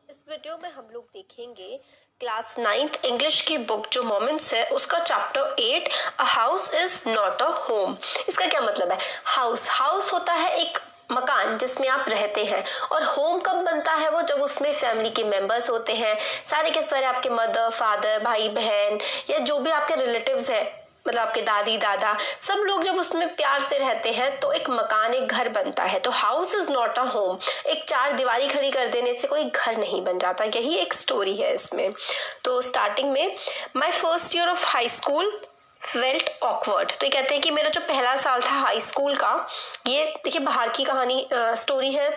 इस वीडियो में हम लोग देखेंगे क्लास 9th इंग्लिश की बुक जो मोमेंट्स है उसका chapter 8 a house is not a home. इसका क्या मतलब है? हाउस होता है एक मकान जिसमें आप रहते हैं, और होम कब बनता है? वो जब उसमें फैमिली के मेंबर्स होते हैं, सारे के सारे आपके मदर फादर भाई बहन या जो भी आपके रिलेटिव्स है, मतलब आपके दादी दादा, सब लोग जब उसमें प्यार से रहते हैं तो एक मकान एक घर बनता है। तो house is not a home. एक चार दीवारी खड़ी कर देने से कोई घर नहीं बन जाता, यही एक स्टोरी है इसमें। तो स्टार्टिंग में my first year of high school felt awkward. तो ये कहते हैं कि मेरा जो पहला साल था हाई स्कूल का, ये देखिए बाहर की कहानी स्टोरी है।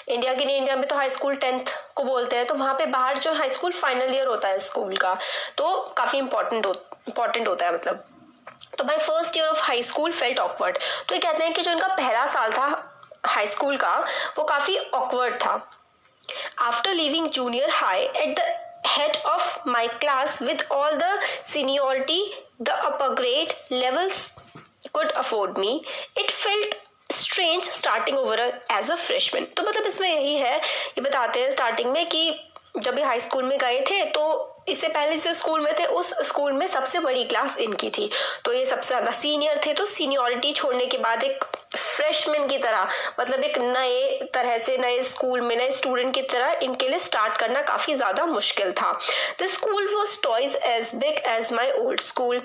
इंडिया की नहीं, इंडिया में तो हाई स्कूल 10th को बोलते हैं, तो वहां पे बाहर जो हाई स्कूल फाइनल ईयर होता है स्कूल का, तो काफी इंपॉर्टेंट होता है मतलब। तो my first year of high school felt awkward. तो ये कहते हैं कि जो इनका पहला साल था हाई स्कूल का वो काफी ऑकवर्ड था। After leaving junior high at the head of my class with all the seniority the upper grade levels could afford me, it felt strange starting over as a freshman। तो मतलब इसमें यही है, ये बताते हैं स्टार्टिंग में कि जब ये हाई स्कूल में गए थे तो इससे पहले जिस स्कूल में थे उस स्कूल में सबसे बड़ी क्लास इनकी थी, तो ये सबसे ज्यादा सीनियर थे। तो सीनियरिटी छोड़ने के बाद एक फ्रेशमैन की तरह, मतलब एक नए तरह से नए स्कूल में नए स्टूडेंट की तरह इनके लिए स्टार्ट करना काफी ज्यादा मुश्किल था। The school was twice as big as my old school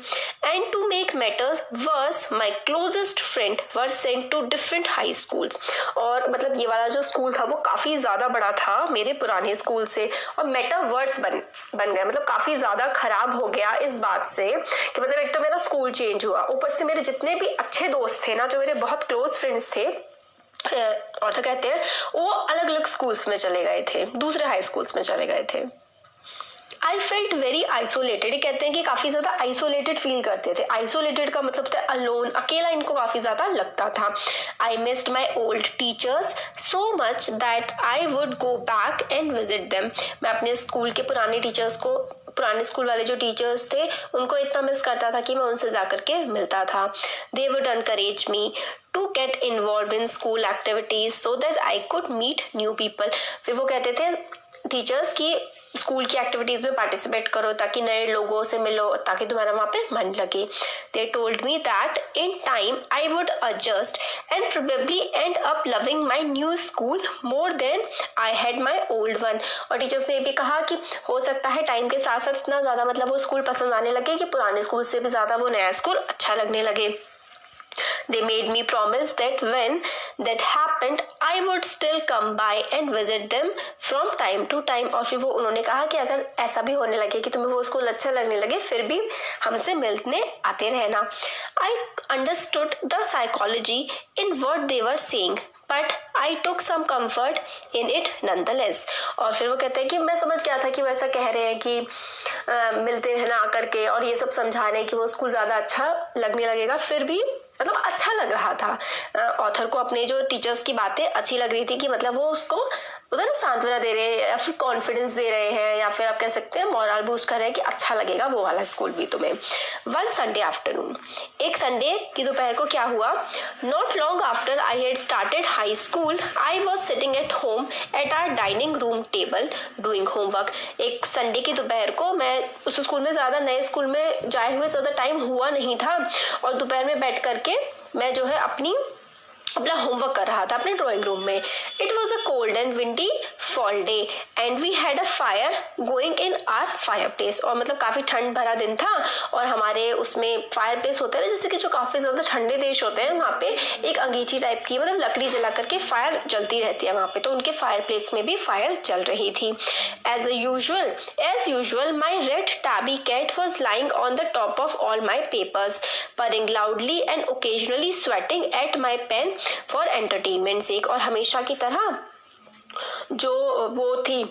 and to make matters worse my closest friend were sent to different high schools. और मतलब ये वाला जो स्कूल था वो काफी ज्यादा बड़ा था मेरे पुराने स्कूल से, और मैटर वर्स बन गया, मतलब काफी ज्यादा खराब हो गया इस बात से कि मतलब एक तो मेरा स्कूल चेंज हुआ, ऊपर से मेरे जितने भी अच्छे दोस्त थे ना, जो मेरे बहुत क्लोज फ्रेंड्स थे, और तो कहते हैं वो अलग अलग स्कूल्स में चले गए थे, दूसरे हाई स्कूल्स में चले गए थे। I felt very isolated. कहते हैं कि काफी ज्यादा आइसोलेटेड फील करते थे। आइसोलेटेड का मतलब था अलोन, अकेला इनको काफी ज्यादा लगता था। I missed my old teachers so much that I would go back and visit them. मैं अपने स्कूल के पुराने टीचर्स को, पुराने स्कूल वाले जो टीचर्स थे उनको इतना मिस करता था कि मैं उनसे जाकर के मिलता था। They would encourage me to get involve in school activities so that I could meet new people. फिर वो कहते थे टीचर्स की स्कूल की एक्टिविटीज में पार्टिसिपेट करो ताकि नए लोगों से मिलो, ताकि तुम्हारा वहां पे मन लगे। They told me that in time I would adjust and probably end up loving my new school more than I had my old one. और टीचर्स ने भी कहा कि हो सकता है टाइम के साथ साथ इतना ज्यादा मतलब वो स्कूल पसंद आने लगे कि पुराने स्कूल से भी ज्यादा वो नया स्कूल अच्छा लगने लगे। They made me promise that when that happened, I would still come by and visit them from time to time। और फिर वो उन्होंने कहा कि अगर ऐसा भी होने लगे कि तुम्हें वो स्कूल अच्छा लगने लगे, फिर भी हमसे मिलने आते रहना। I understood the psychology in what they were saying, but I took some comfort in it nonetheless. और फिर वो कहते हैं कि मैं समझ गया था कि वो ऐसा कह रहे हैं कि मिलते रहना आकर के, और ये सब समझा रहे हैं कि वो स्कूल ज्यादा अच्छा लगने लगेगा, फिर भी मतलब अच्छा लग रहा था ऑथर को। अपने जो टीचर्स की बातें अच्छी लग रही थी कि मतलब वो उसको उधर सांत्वना दे रहे हैं या फिर कॉन्फिडेंस दे रहे हैं, या फिर आप कह सकते हैं मोरल बूस्ट कर रहे हैं कि अच्छा लगेगा वो वाला स्कूल भी तुम्हें। वन संडे आफ्टरनून, एक संडे की दोपहर को क्या हुआ? Not long after I had started high school I was sitting at home at our dining room table doing homework. एक संडे की दोपहर को, मैं उस स्कूल में ज्यादा नए स्कूल में जाए हुए ज्यादा टाइम हुआ नहीं था, और दोपहर में बैठ करके मैं जो है अपना होमवर्क कर रहा था अपने ड्राइंग रूम में। It was a cold and windy fall day and we had a fire going in our fireplace. और मतलब काफी ठंड भरा दिन था, और हमारे उसमें फायर प्लेस होता है जैसे कि जो काफी ज्यादा ठंडे देश होते हैं वहाँ पे एक अंगीठी टाइप की मतलब लकड़ी जला करके फायर जलती रहती है वहाँ पे, तो उनके फायर प्लेस में भी फायर जल रही थी। As usual my red tabby cat was lying on the top of all my papers purring loudly and occasionally sweating at my pen for entertainment sake। और हमेशा की तरह जो वो थी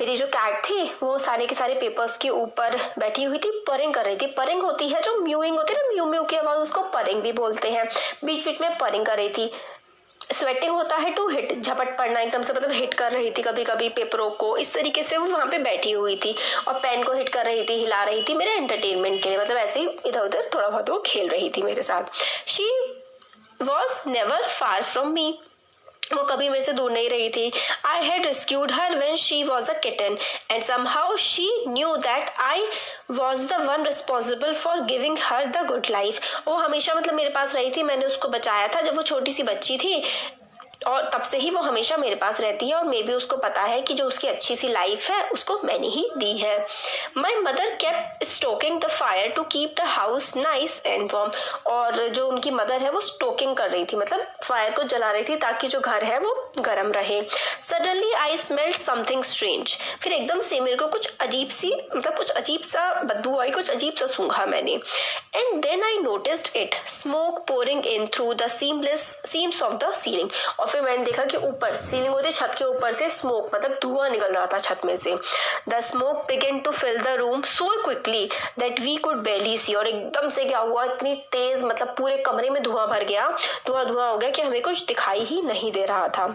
मेरी जो कैट थी वो सारे के सारे पेपर्स के ऊपर बैठी हुई थी, परिंग कर रही थी। परिंग होती है जो म्यूइंग होती है ना, म्यू म्यू की आवाज, उसको परिंग भी बोलते हैं। बीच बीच में परिंग कर रही थी। स्वेटिंग होता है टू हिट, झपट पड़ना, एकदम से मतलब हिट कर रही थी कभी कभी पेपरों को, इस तरीके से वो वहां पे बैठी हुई थी और पेन को हिट कर रही थी, हिला रही थी मेरे एंटरटेनमेंट के लिए, मतलब ऐसे ही इधर उधर थोड़ा बहुत वो खेल रही थी मेरे साथ। She was never far from me वो कभी मेरे से दूर नहीं रही थी। I had rescued her when she was a kitten and somehow she knew that I was the one responsible for giving her the good life। वो हमेशा मतलब मेरे पास रही थी, मैंने उसको बचाया था जब वो छोटी सी बच्ची थी, और तब से ही वो हमेशा मेरे पास रहती है, और मे भी उसको पता है कि जो उसकी अच्छी सी लाइफ है उसको मैंने ही दी है। My mother kept stoking the fire to keep the house nice and warm. और जो उनकी मदर है वो स्टोकिंग कर रही थी, मतलब फायर को जला रही थी ताकि जो घर है वो गर्म रहे। Suddenly I smelled something strange. फिर एकदम से मेरे को कुछ अजीब सी, मतलब कुछ अजीब सा बदबू आई, कुछ अजीब सा सूंघा मैंने। And then I noticed it smoke pouring in through the seams of the ceiling. और फिर मैंने देखा कि ऊपर सीलिंग होती, छत के ऊपर से स्मोक, मतलब धुआं निकल रहा था छत में से। The smoke began to fill the room so quickly that we could barely see. और एकदम से क्या हुआ, इतनी तेज, मतलब पूरे कमरे में धुआं भर गया, धुआं हो गया कि हमें कुछ दिखाई ही नहीं दे रहा था।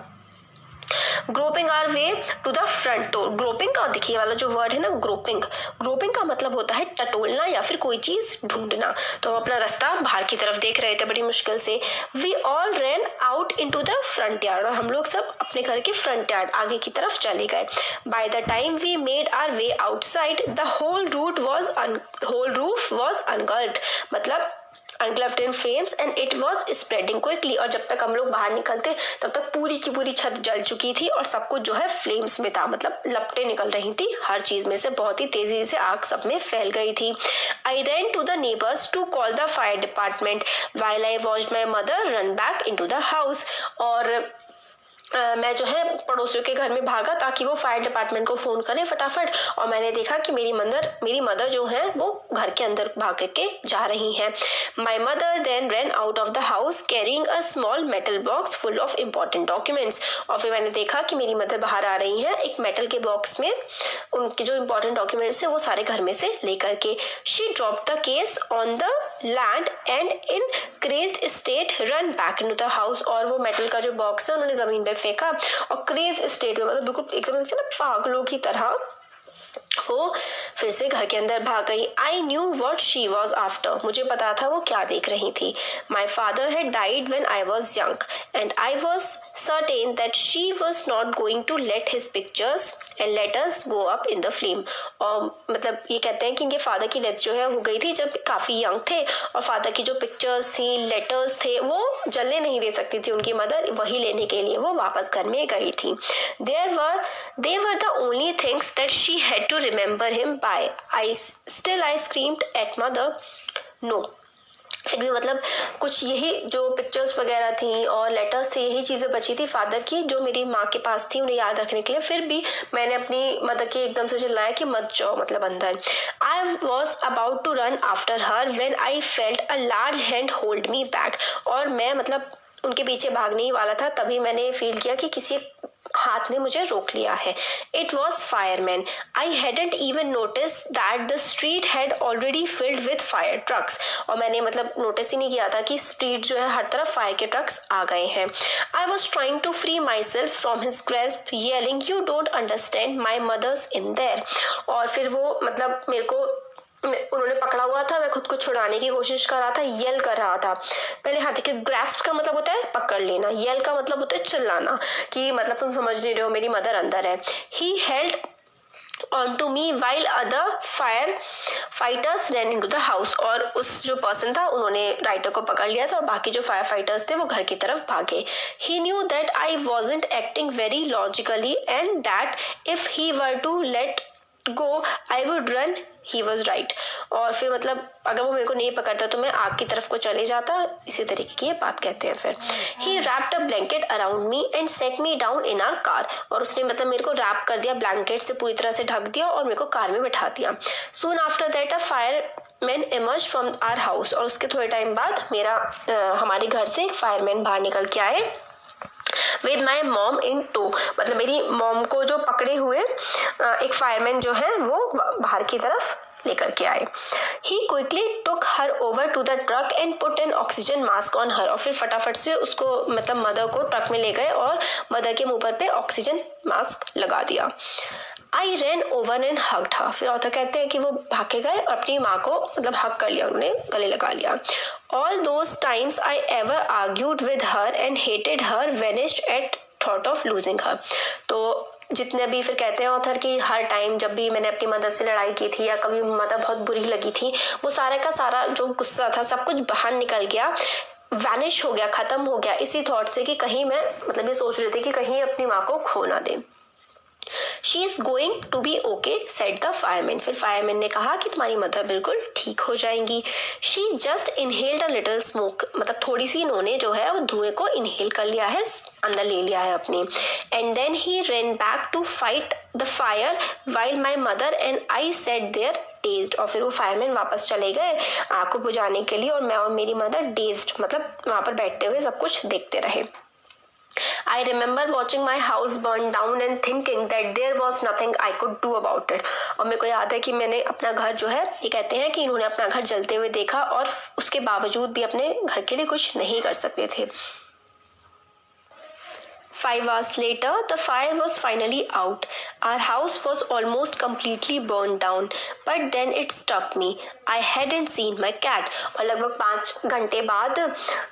Groping our way to the front door. Groping का देखिए वाला जो वर्ड है ना, ग्रोपिंग, ग्रोपिंग का मतलब होता है टटोलना या फिर कोई चीज ढूंढना। तो हम अपना रास्ता बाहर की तरफ देख रहे थे बड़ी मुश्किल से। We all ran out into the front yard. और हम लोग सब अपने घर के फ्रंट यार्ड आगे की तरफ चले गए। By the time we made our way outside the whole roof was engulfed, मतलब engulfed in flames and it was spreading quickly. और जब तक हम लोग बाहर निकलते तब तक पूरी की पूरी छत जल चुकी थी और सब कुछ जो है फ्लेम्स में था, मतलब लपटें निकल रही थी हर चीज में से, बहुत ही तेजी से आग सब में फैल गई थी। I ran to the neighbours to call the fire department while I watched my mother run back into the house. और मैं जो है पड़ोसियों के घर में भागा ताकि वो फायर डिपार्टमेंट को फोन करें फटाफट। और मैंने देखा कि मेरी मदर जो है वो घर के अंदर भाग के जा रही हैं। My mother then ran out of the house carrying a small metal box full of important documents. और फिर मैंने देखा कि मेरी मदर बाहर आ रही हैं एक मेटल के बॉक्स में उनके जो इम्पोर्टेंट डॉक्यूमेंट्स है वो सारे घर में से लेकर के। She drop the case on the land and in crazed state ran back into the house. और वो मेटल का जो बॉक्स है उन्होंने जमीन पे फेंका और क्रेज स्टेट में, मतलब बिल्कुल एकदम ना पागलों की तरह वो फिर से घर के अंदर भाग गई। I knew what she was after. मुझे पता था वो क्या देख रही थी। My father had died when I was young and I was certain that she was not going to let his pictures and letters go up in the flame. और मतलब ये कहते हैं कि इनके फादर की डेथ जो है हो गई थी जब काफी यंग थे, और फादर की जो पिक्चर्स थी, लेटर्स थे, वो जलने नहीं दे सकती थी उनकी मदर, वही लेने के लिए वो वापस घर में गई थी। They were the only things that she had to remember him by. I screamed at mother, no. फिर भी मतलब कुछ यही जो पिक्चर्स वगैरह थी और लेटर्स थे, यही चीज़ें बची थी फादर की जो मेरी माँ के पास थी उन्हें याद रखने के लिए। फिर भी मैंने अपनी मदर के एकदम से चिल्लाया कि मत जाओ, मतलब अंदर। I was about to run after her when I felt a large hand hold me back. और मैं मतलब उनके पीछे भागने ही वाला था, तभी मैंने फील किया कि किसी हाथ ने मुझे रोक लिया है। It was fireman. I hadn't even notice that the street had already filled with fire trucks. और मैंने मतलब नोटिस ही नहीं किया था कि स्ट्रीट जो है हर तरफ फायर के ट्रक्स आ गए हैं। I was trying to free myself from his grasp yelling you don't understand my mother's in there. और फिर वो मतलब मेरे को उन्होंने पकड़ा हुआ था, मैं खुद को छुड़ाने की कोशिश कर रहा था, येल कर रहा था। पहले हाथ के ग्रैस्प का मतलब होता है पकड़ लेना, येल का मतलब होता है चिल्लाना कि मतलब तुम समझ नहीं रहे हो, मेरी मदर अंदर है। He held on to me while other fire fighters ran into the house। और उस जो पर्सन था उन्होंने राइटर को पकड़ लिया था और बाकी जो फायर फाइटर्स थे वो घर की तरफ भागे। He knew that I wasn't acting very logically and that if he were to let go I would run। He was right। और फिर मतलब अगर वो मेरे को नहीं पकड़ता तो मैं आग की तरफ को चले जाता, इसी तरीके की ये बात कहते हैं। फिर He wrapped a blanket around me and set me down in our car। और उसने मतलब मेरे को रैप कर दिया, ब्लैंकेट से पूरी तरह से ढक दिया और मेरे को कार में बैठा दिया। Soon after that a fireman emerged from our house। और उसके थोड़े टाइम बाद हमारे घर से एक फायरमैन बाहर निकल के आए। With my mom in tow. मतलब मेरी मॉम को जो पकड़े हुए एक फायरमैन जो है वो बाहर की तरफ लेकर के आए। He quickly took her over to the truck and put an oxygen mask on her. और फिर फटाफट से उसको मतलब मदर को ट्रक में ले गए और मदर के मुंह पर पे ऑक्सीजन मास्क लगा दिया। आई रैन ओवर एंड हग्ड हर। फिर ऑथर कहते हैं कि वो भाग के गए और अपनी माँ को मतलब हग कर लिया, उन्होंने गले लगा लिया। All those times I ever argued with her and hated her vanished at thought of losing her. तो जितने भी फिर कहते हैं ऑथर कि हर टाइम जब भी मैंने अपनी मदर से लड़ाई की थी या कभी मदर बहुत बुरी लगी थी, वो सारा का सारा जो गुस्सा था सब कुछ बाहर निकल गया, वैनिश हो गया, खत्म हो गया, इसी थॉट से कि कहीं मैं मतलब ये सोच रही थी कि कहीं अपनी माँ को खो ना दे। She is going to be okay said the fireman. फिर फायरमैन ने कहा कि तुम्हारी मदर बिल्कुल ठीक हो जाएंगी। She just inhaled a little smoke, मतलब थोड़ी सी इन्होंने जो है वो धुएं को इनहेल कर लिया है, अंदर ले लिया है अपनी। And then he run back to fight the fire while my mother and I sat there dazed. और फिर वो फायरमैन वापस चले गए आग को बुझाने के लिए, और मैं और मेरी मदर डेज्ड मतलब वहां पर बैठते हुए सब कुछ देखते रहे। I remember watching my house burn down and thinking that there was nothing I could do about it। और मेरे को याद है कि मैंने अपना घर जो है, ये कहते हैं कि इन्होंने अपना घर जलते हुए देखा और उसके बावजूद भी अपने घर के लिए कुछ नहीं कर सकते थे। 5 hours later, the fire was finally out. Our house was almost completely burned down, but then it stopped me. I hadn't seen my cat. और लगभग 5 घंटे बाद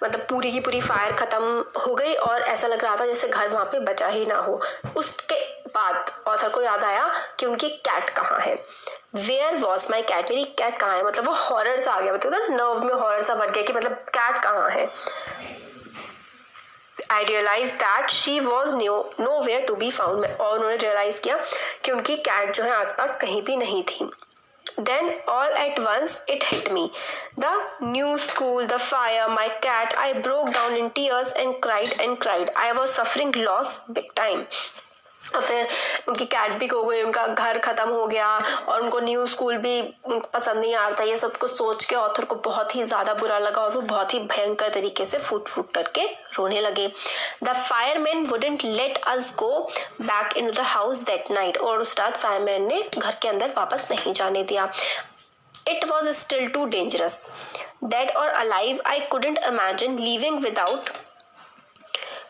मतलब पूरी की पूरी फायर खत्म हो गई और ऐसा लग रहा था जैसे घर वहां पे बचा ही ना हो। उसके बाद ऑथर को याद आया कि उनकी कैट कहाँ है। Where was my cat? मेरी कैट कहाँ है, मतलब वो हॉरर सा आ गया, मतलब नर्व में हॉरर सा बढ़ गया कि मतलब कैट कहाँ है। I realized that she was nowhere to be found। और उन्होंने रियलाइज किया कि उनकी कैट जो है आसपास कहीं भी नहीं थी। Then all at once it hit me. The new school, the fire, my cat. I broke down in tears and cried and cried. I was suffering loss big time। और फिर उनकी कैट भी खो गई, उनका घर खत्म हो गया और उनको न्यू स्कूल भी उनको पसंद नहीं आ रहा था। ये सब कुछ सोच के ऑथर को बहुत ही ज्यादा बुरा लगा और वो बहुत ही भयंकर तरीके से फूट फूट करके रोने लगे। The fireman wouldn't let us go back into the house that night. और उस रात फायरमैन ने घर के अंदर वापस नहीं जाने दिया। It was still too dangerous. Dead or alive, I couldn't imagine leaving without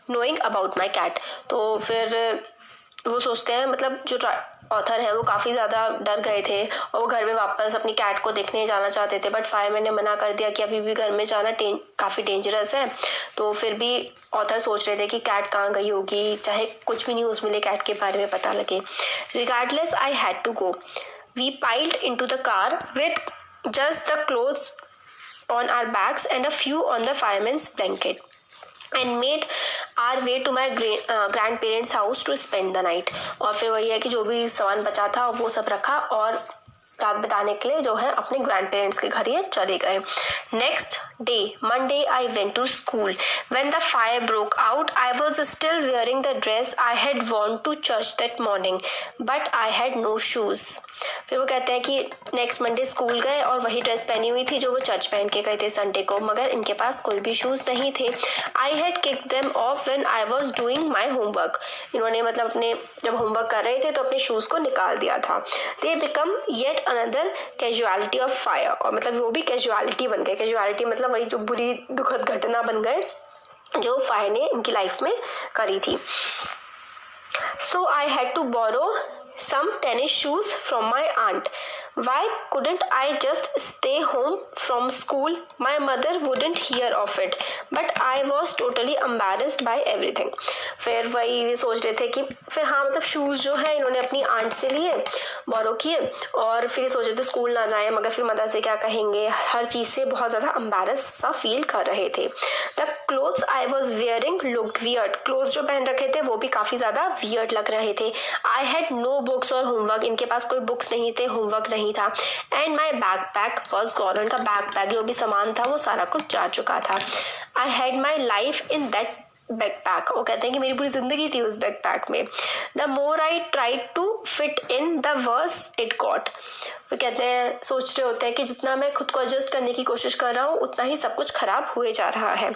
knowing about my cat। तो फिर वो सोचते हैं, मतलब जो ऑथर है वो काफ़ी ज़्यादा डर गए थे और वो घर में वापस अपनी कैट को देखने जाना चाहते थे, बट फायरमैन ने मना कर दिया कि अभी भी घर में जाना काफ़ी डेंजरस है। तो फिर भी ऑथर सोच रहे थे कि कैट कहाँ गई होगी, चाहे कुछ भी न्यूज़ मिले कैट के बारे में पता लगे। Regardless I had to go. We piled into the car with just the clothes on our backs and a few on the fireman's blanket and made our way to my grandparents house to spend the night। और फिर वही है कि जो भी सामान बचा था वो सब रखा और रात बिताने के लिए जो है अपने ग्रैंड पेरेंट्स के घर ये चले गए। Next day Monday I went to school. When the fire broke out I was still wearing the dress I had worn to church that morning but I had no shoes. फिर वो कहते हैं कि नेक्स्ट मंडे स्कूल गए और वही dress पहनी हुई थी जो वो चर्च पहन के गए थे संडे को, मगर इनके पास कोई भी शूज नहीं थे। I had kicked them of when I was doing my homework. इन्होंने मतलब अपने जब होमवर्क कर रहे थे तो अपने शूज को निकाल दिया था। They become yet another casualty of fire. और मतलब वो भी कैजुअलिटी बन गए। कैजुअलिटी मतलब वही जो बुरी दुखद घटना बन गए जो फायर ने इनकी लाइफ में करी थी। So I had to borrow some tennis shoes from my aunt. Why couldn't I just stay home from school? My mother wouldn't hear of it, but I was totally embarrassed by everything। फिर वही सोच रहे थे कि फिर हाँ मतलब shoes जो है इन्होंने अपनी आंट से लिए, बोरो किए और फिर सोच रहे थे स्कूल ना जाए, मगर फिर मदर से क्या कहेंगे, हर चीज़ से बहुत ज़्यादा एम्बैरस सा फील कर रहे थे। The clothes I was wearing looked weird. Clothes जो पहन रखे थे वो भी काफ़ी ज़्यादा वियर्ड लग रहे थे। आई हैड नो बुक्स और होमवर्क। इनके पास कोई बुक्स नहीं थे, होमवर्क नहीं था। And my backpack was gone. उनका बैकपैक जो भी सामान था वो सारा कुछ जा चुका था। आई had my life in that backpack. वो कहते हैं कि मेरी पूरी जिंदगी थी उस बैकपैक में। The more I tried to fit in the worse it got. वो कहते हैं सोच रहे होते हैं कि जितना मैं खुद को एडजस्ट करने की कोशिश कर रहा हूँ उतना ही सब कुछ खराब हुए जा रहा है।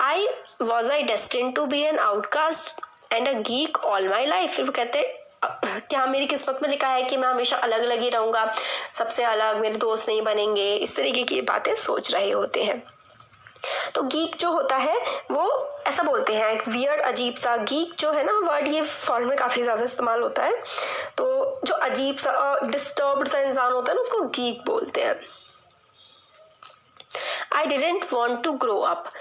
I was I destined to be an outcast and a geek all my life. फिर वो कहते हैं क्या मेरी किस्मत में लिखा है कि मैं हमेशा अलग अलग ही रहूंगा, सबसे अलग, मेरे दोस्त नहीं बनेंगे, इस तरीके की बातें सोच रहे होते हैं। तो गीक जो होता है वो ऐसा बोलते हैं एक वियर्ड अजीब सा। गीक जो है ना वर्ड ये फॉरेन में काफ़ी ज़्यादा इस्तेमाल होता है। तो जो अजीब सा डिस्टर्ब्ड सा इंसान होता है ना उसको गीक बोलते हैं। I didn't want to grow up.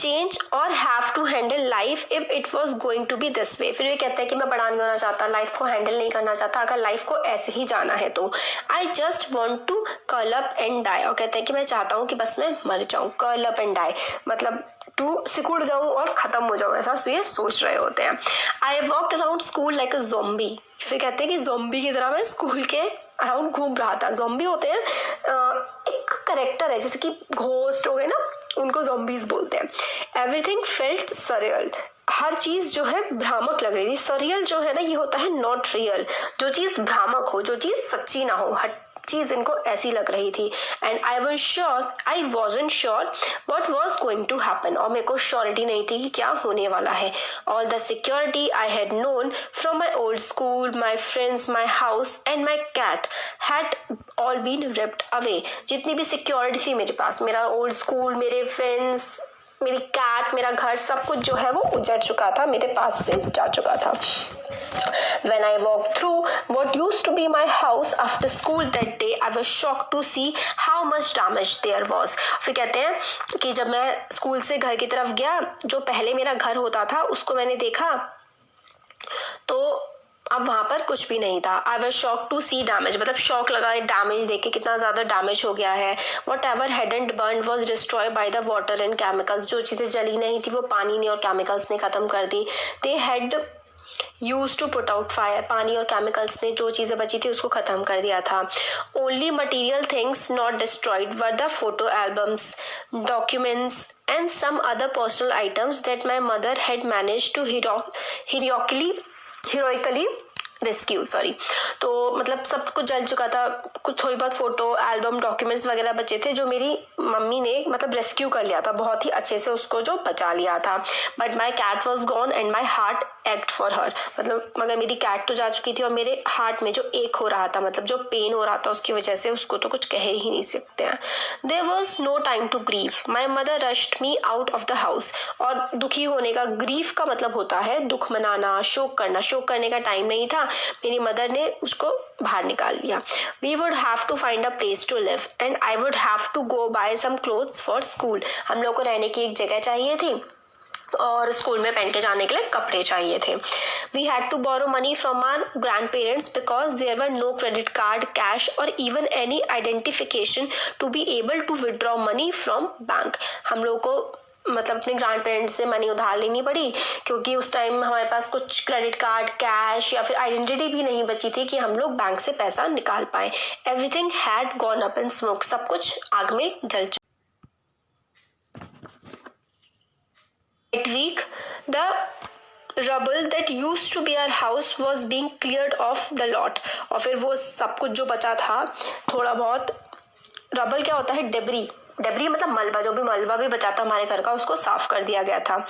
Change और have to handle life if it was going to be this way. फिर ये कहते हैं कि मैं बड़ा नहीं होना चाहता, लाइफ को हैंडल नहीं करना चाहता, अगर लाइफ को ऐसे ही जाना है तो। I just want to curl up and die, और कहते हैं कि मैं चाहता हूँ कि बस मैं मर जाऊँ। कर्ल अप एंड डाई मतलब टू सिकुड़ जाऊं और खत्म हो जाऊं, ऐसा ये सोच रहे होते हैं। I walked around school like a zombie, फिर कहते हैं कि ज़ॉम्बी की तरह मैं स्कूल के अराउंड घूम रहा था। ज़ॉम्बी होते हैं एक करेक्टर है, जैसे कि घोस्ट हो गए ना, उनको ज़ॉम्बीज बोलते हैं। एवरीथिंग फेल्ट सरियल, हर चीज जो है भ्रामक लग रही थी। सरियल जो है ना, ये होता है नॉट रियल, जो चीज भ्रामक हो, जो चीज सच्ची ना हो, हर चीज इनको ऐसी लग रही थी। And I wasn't sure what was going to happen, और मेरे को श्योरिटी नहीं थी कि क्या होने वाला है। All the security I had known from my old school, my friends, my house and my cat had all been ripped away. जितनी भी सिक्योरिटी थी मेरे पास, मेरा ओल्ड स्कूल, मेरे फ्रेंड्स, मेरी कैट, मेरा घर, सब कुछ जो है वो उजड़ चुका था, मेरे पास से जा चुका था। When I walked through what used to be my house after school that day, I was shocked to see how much damage there was. फिर कहते हैं कि जब मैं स्कूल से घर की तरफ गया, जो पहले मेरा घर होता था उसको मैंने देखा, तो अब वहां पर कुछ भी नहीं था। I was shock to see damage, मतलब शॉक लगा डैमेज देख के, कितना ज्यादा डैमेज हो गया है। Whatever hadn't burn was destroy by the water and chemicals, जो चीजें जली नहीं थी वो पानी ने और केमिकल्स ने खत्म कर दी। They had used to put out fire, पानी और केमिकल्स ने जो चीजें बची थी उसको खत्म कर दिया था। Only material things not destroyed were the photo albums, documents and some other personal items that my mother had manage to heroically rescue, sorry. तो मतलब सब कुछ जल चुका था, कुछ थोड़ी बहुत फोटो एल्बम डॉक्यूमेंट्स वगैरह बचे थे जो मेरी मम्मी ने मतलब रेस्क्यू कर लिया था, बहुत ही अच्छे से उसको जो बचा लिया था। But my cat was gone and my heart ached for her, मतलब मगर मेरी कैट तो जा चुकी थी और मेरे हार्ट में जो एक हो रहा था, मतलब जो पेन हो रहा था उसकी वजह से, उसको तो कुछ कह ही नहीं सकते हैं। There was no time to grieve, my mother rushed me out of the house. और दुखी होने का, ग्रीफ का मतलब होता है दुख मनाना, शोक करना, शोक करने का टाइम नहीं था, मेरी मदर ने उसको बाहर निकाल लिया। We would have to find a place to live and I would have to go buy some clothes for school, हम लोग को रहने की एक जगह चाहिए थी और स्कूल में पहन के जाने के लिए कपड़े चाहिए थे। We had to borrow money from our grandparents because there were no credit card, cash और even any identification to be able to withdraw money from bank. हम लोग को मतलब अपने ग्रैंड पेरेंट्स से मनी उधार लेनी पड़ी, क्योंकि उस टाइम हमारे पास कुछ क्रेडिट कार्ड, कैश या फिर आइडेंटिटी भी नहीं बची थी कि हम लोग बैंक से पैसा निकाल पाए। Everything had gone up in smoke, सब कुछ आग में जल चुका। That week, the rubble that used to be our house was being cleared off the lot, और फिर वो सब कुछ जो बचा था, थोड़ा बहुत, रबल क्या होता है, डेबरी, डेबरी मतलब मलबा, जो भी मलबा भी बचा था हमारे घर का उसको साफ कर दिया गया था।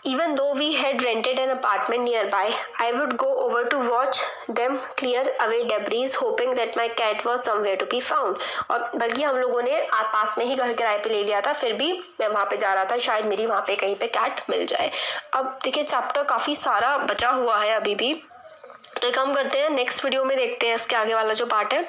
Even though we had rented an apartment nearby, I would go over to watch them clear away debris, hoping that my cat was somewhere to be found. और बल्कि हम लोगों ने पास में ही घर किराए पे ले लिया था, फिर भी मैं वहाँ पे जा रहा था, शायद मेरी वहाँ पे कहीं पे कैट मिल जाए। अब देखिए चैप्टर काफ़ी सारा बचा हुआ है अभी भी, तो एक काम करते हैं, नेक्स्ट वीडियो में देखते हैं इसके आगे वाला जो पार्ट है।